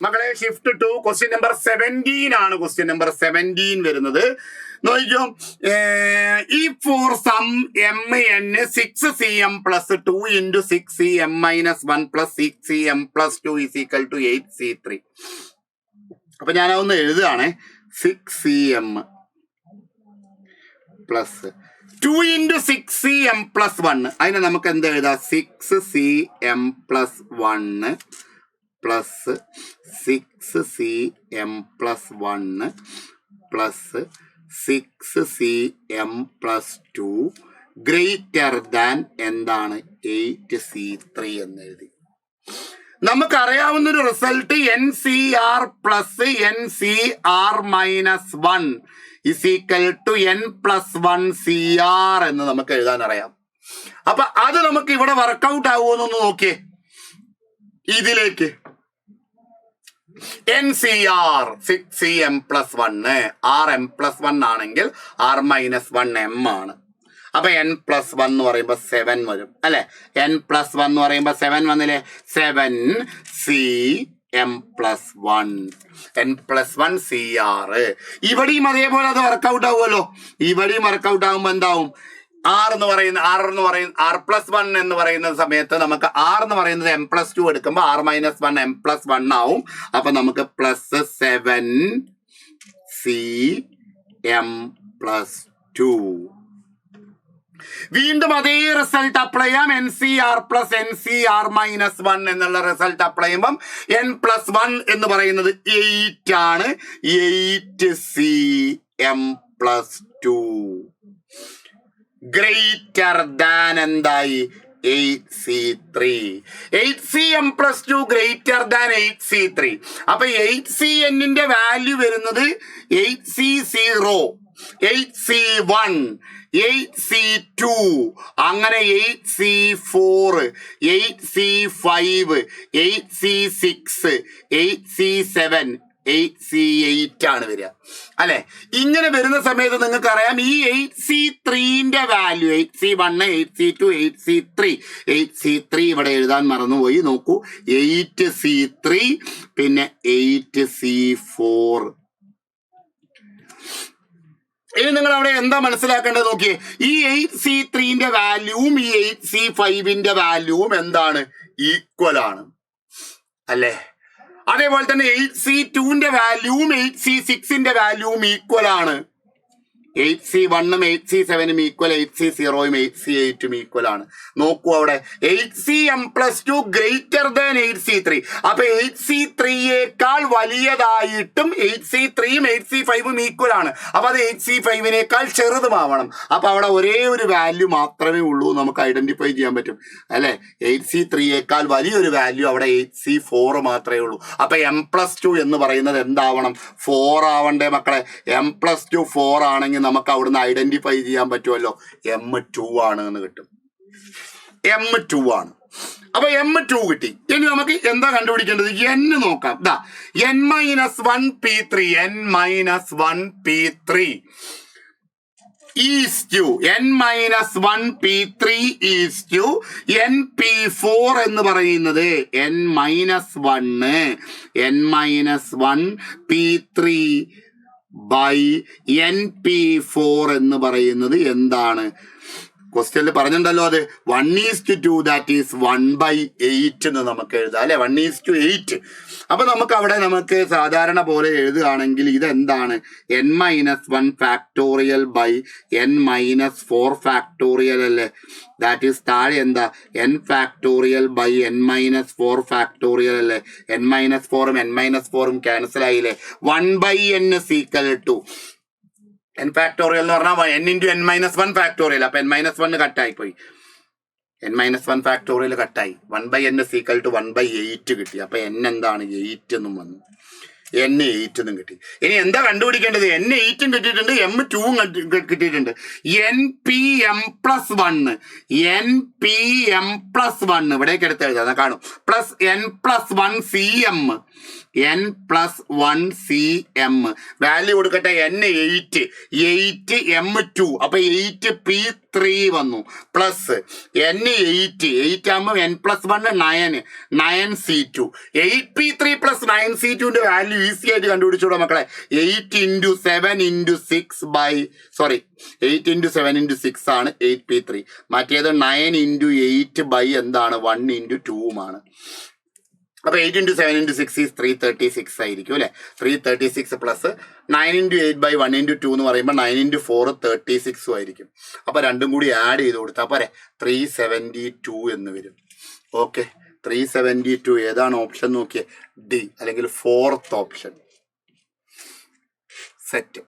മക്കളെ shift to question number 17 ആണ്. Question number 17 വരുന്നത് നോക്കിക്കോ. ഈ for some M N 6cm + 2 × 6cm - 1 + 6cm + 2 = 8c3. അപ്പൊ ഞാനതൊന്ന് എഴുതുകയാണെ. 6cm + 2 × 6cm + 1. അതിനെ നമുക്ക് എന്താ എഴുതാം? 6cm + 1 + 6cm + 1 + 6cm + 2 > എന്താണ്? 8c3 എന്ന് എഴുതി. നമുക്കറിയാവുന്നൊരു result NCR + NCR - 1 = n + 1 CR എന്ന് നമുക്ക് എഴുതാൻ അറിയാം. അപ്പൊ അത് നമുക്ക് ഇവിടെ വർക്കൗട്ട് ആവുമെന്നൊന്ന് നോക്കിയേ. ഇതിലേക്ക് NCR 6cm + 1 RM + 1 ആണെങ്കിൽ R - 1 M ആണ്. അപ്പൊ n + 1 എന്ന് പറയുമ്പോ 7 വരും അല്ലെ? n + 1 എന്ന് പറയുമ്പോ 7 വന്നില്ലേ? 7cm + 1 n + 1 CR. ഇവിടെയും അതേപോലെ അത് വർക്കൗട്ട് ആവുമല്ലോ. ഇവിടെയും വർക്കൗട്ട് ആകുമ്പോ എന്താവും? R + 1 എന്ന് പറയുന്ന സമയത്ത് നമുക്ക് R എന്ന് പറയുന്നത് m + 2 എടുക്കുമ്പോൾ R - 1 m + 1 ആവും. അപ്പൊ നമുക്ക് +7cm + 2. വീണ്ടും അതേ റിസൾട്ട് അപ്ലൈ ചെയ്യാം. NCR + NCR - 1 എന്നുള്ള റിസൾട്ട് അപ്ലൈ ചെയ്യുമ്പം n + 1 എന്ന് പറയുന്നത് 8 ആണ്. 8cm + 2 എന്തായി? 8c3. 8cm + 2 8c3. അപ്പൊ 8cn വാല്യൂ വരുന്നത് 8c0, 8c1, 8c2, അങ്ങനെ 8c4, 8c5, 8c6, 8c7, 8c8 ആണ് വരിക അല്ലെ? ഇങ്ങനെ വരുന്ന സമയത്ത് നിങ്ങൾക്ക് അറിയാം ഈ 8c3 value 8c1, 8c2, 8c3. 8c3 ഇവിടെ എഴുതാൻ മറന്നുപോയി. നോക്കൂ, 8c3 പിന്നെ 8c4. ഇനി നിങ്ങൾ അവിടെ എന്താ മനസ്സിലാക്കേണ്ടത് നോക്കിയേ. ഈ 8c3 വാല്യൂവും ഈ 8c5 വാല്യൂവും എന്താണ്? ഈക്വൽ ആണ് അല്ലേ? അതേപോലെ തന്നെ 8c2 വാല്യൂവും 8c6 വാല്യൂവും ഈക്വൽ ആണ്. 8c1ഉം 8c7ഉം ഈക്വൽ, 8c0ഉം 8c8ഉം ഈക്വൽ ആണ്. നോക്കൂ അവിടെ 8cm + 2 8c3. അപ്പൊ 8c3യേക്കാൾ വലിയതായിട്ടും 8c3ഉം 8c5ഉം ഈക്വൽ ആണ്. അപ്പൊ അത് 8c5നേക്കാൾ ചെറുതുമാവണം. അപ്പൊ അവിടെ ഒരേ ഒരു വാല്യൂ മാത്രമേ ഉള്ളൂ നമുക്ക് ഐഡന്റിഫൈ ചെയ്യാൻ പറ്റും അല്ലെ? 8c3യേക്കാൾ വലിയൊരു വാല്യൂ അവിടെ 8c4 മാത്രമേ ഉള്ളൂ. അപ്പൊ m + 2 എന്ന് പറയുന്നത് എന്താവണം? 4 ആവണ്ടേ മക്കളെ? m + 2 4 ആണെങ്കിൽ നമുക്ക് അവിടുന്ന് ഐഡന്റിഫൈ ചെയ്യാൻ പറ്റുമല്ലോ. M2 ആണ് എന്ന് കിട്ടും. M2 ആണ്. അപ്പൊ M2 കിട്ടി. ഇനി നമുക്ക് എന്താ കണ്ടുപിടിക്കേണ്ടത്? n നോക്കാം. n - 1 p3, n - 1 p3 is to n - 1 p3 is to np4 എന്ന് പറയുന്നത് n - 1 p3 / np4 എന്ന് പറയുന്നത് എന്താണ്? ക്വസ്റ്റ്യനിൽ പറഞ്ഞിട്ടുണ്ടല്ലോ അത് 1:2 ദാറ്റ് ഈസ് 1/8 എന്ന് നമുക്ക് എഴുതാം അല്ലെ? 1:8. അപ്പൊ നമുക്ക് അവിടെ നമുക്ക് സാധാരണ പോലെ എഴുതുകയാണെങ്കിൽ ഇതെന്താണ്? n - 1 ഫാക്ടോറിയൽ / n - 4 ഫാക്ടോറിയൽ അല്ലേ? ദാറ്റ് ഈസ് താഴെ എന്താ? n ഫാക്ടോറിയൽ / n - 4 ഫാക്ടോറിയൽ അല്ലേ? n - 4ഉം n - 4ഉം ക്യാൻസൽ ആയില്ലേ? 1/n = n ഫാക്ടോറിയൽ എന്ന് പറഞ്ഞാൽ n × n - 1 ഫാക്ടോറിയൽ. അപ്പൊ n - 1 കട്ടായി പോയി. n - 1 ഫാക്ടോറിയൽ കട്ടായി. 1/n = 1/8 കിട്ടി. അപ്പൊ n എന്താണ്? 8 എന്നും വന്നു. n 8 എന്നും കിട്ടി. ഇനി എന്താ കണ്ടുപിടിക്കേണ്ടത്? n 8ഉം കിട്ടിയിട്ടുണ്ട്, M2ഉം കിട്ടിയിട്ടുണ്ട്. npm + 1, npm + 1 ഇവിടേക്ക് എടുത്ത് എഴുതാം കാണും. +n + 1 cm n+1cm വാല്യൂ കൊടുക്കട്ടെ n 8 m2 അപ്പൊ 8p3 വന്നു പ്ലസ് n 8 ആകുമ്പോൾ n+1 9c2 8p3 plus 9c2ന്റെ value easy ആയിട്ട് കണ്ടുപിടിച്ചോളൂ മക്കളെ. 8 × 7 × 6 ആണ് 8p3. മറ്റേത് 9 × 8 എന്താണ് 1 × 2 അപ്പൊ 8 × 7 × 6 is 336 ആയിരിക്കും അല്ലെ. 336 പ്ലസ് 9 × 8 1 × 2 എന്ന് പറയുമ്പോൾ 9 × 4 36 ആയിരിക്കും. അപ്പൊ രണ്ടും കൂടി ആഡ് ചെയ്ത് കൊടുത്താൽ പോരെ 372 എന്ന് വരും. ഓക്കെ, 372 ഏതാണ് ഓപ്ഷൻ നോക്കിയേ? ഡി അല്ലെങ്കിൽ 4th ഓപ്ഷൻ. സെറ്റ്.